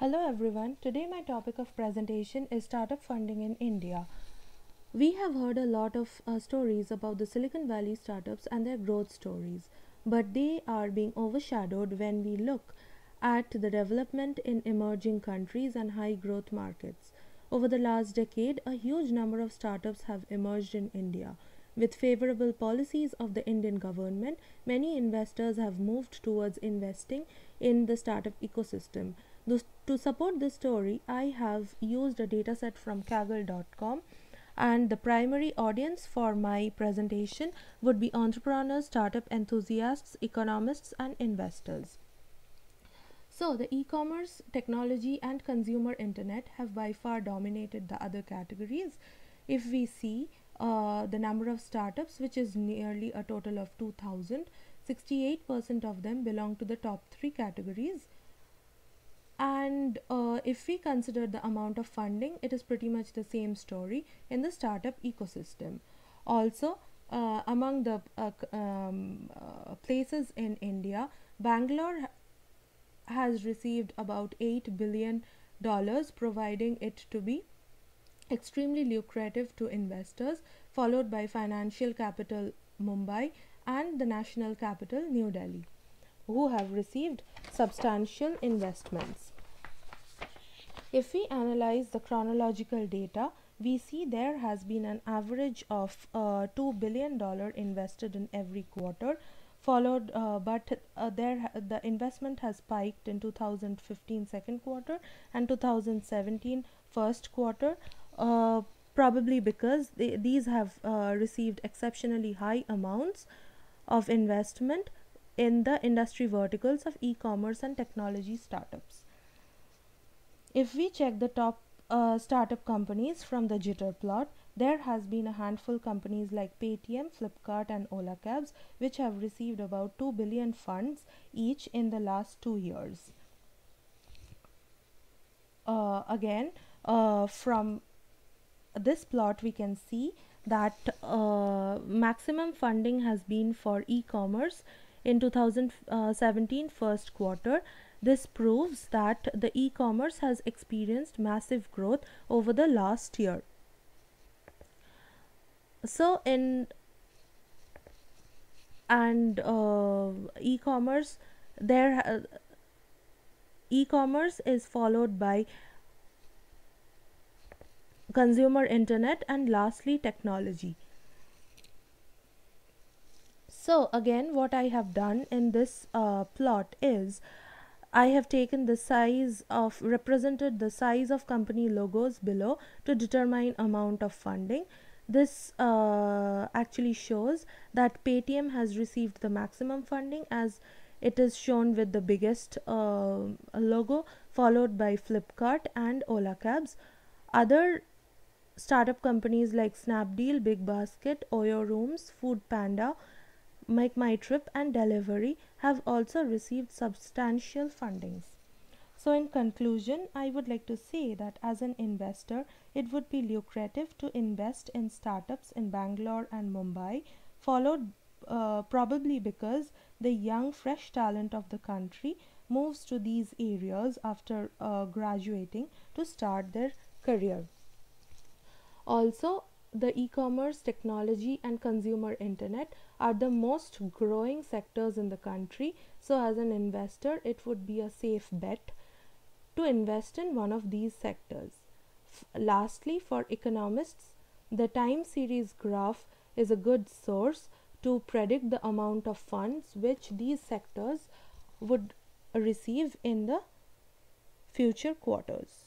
Hello everyone. Today my topic of presentation is startup funding in India. We have heard a lot of stories about the Silicon Valley startups and their growth stories, but they are being overshadowed when we look at the development in emerging countries and high growth markets. Over the last decade, a huge number of startups have emerged in India. With favorable policies of the Indian government, many investors have moved towards investing in the startup ecosystem. To support this story, I have used a dataset from Kaggle.com, and the primary audience for my presentation would be entrepreneurs, startup enthusiasts, economists, and investors. So, the e-commerce, technology, and consumer internet have by far dominated the other categories. If we see the number of startups, which is nearly a total of 2000, 68% of them belong to the top three categories. And if we consider the amount of funding, it is pretty much the same story in the startup ecosystem. Also, among the places in India, Bangalore has received about $8 billion, providing it to be extremely lucrative to investors, followed by financial capital Mumbai and the national capital New Delhi, who have received substantial investments. If we analyze the chronological data, we see there has been an average of $2 billion invested in every quarter, followed but the investment has spiked in 2015 second quarter and 2017 first quarter, probably because these have received exceptionally high amounts of investment in the industry verticals of e-commerce and technology startups. If we check the top startup companies from the jitter plot, there has been a handful companies like Paytm, Flipkart, and Ola Cabs, which have received about 2 billion funds each in the last 2 years. Again, from this plot, we can see that maximum funding has been for e-commerce in 2017 first quarter. This proves that the e-commerce has experienced massive growth over the last year. So in and e-commerce there e-commerce is followed by consumer internet and lastly technology. So again, what I have done in this plot is I have taken the size of represented the size of company logos below to determine amount of funding. This actually shows that Paytm has received the maximum funding, as it is shown with the biggest logo, followed by Flipkart and Ola Cabs. Other startup companies like Snapdeal, Big Basket, Oyo Rooms, Food Panda, Make My Trip, and Delivery have also received substantial fundings. So in conclusion, I would like to say that as an investor, it would be lucrative to invest in startups in Bangalore and Mumbai, followed probably because the young, fresh talent of the country moves to these areas after graduating to start their career. Also, the e-commerce, technology, and consumer internet are the most growing sectors in the country. So as an investor, it would be a safe bet to invest in one of these sectors. Lastly, for economists, the time series graph is a good source to predict the amount of funds which these sectors would receive in the future quarters.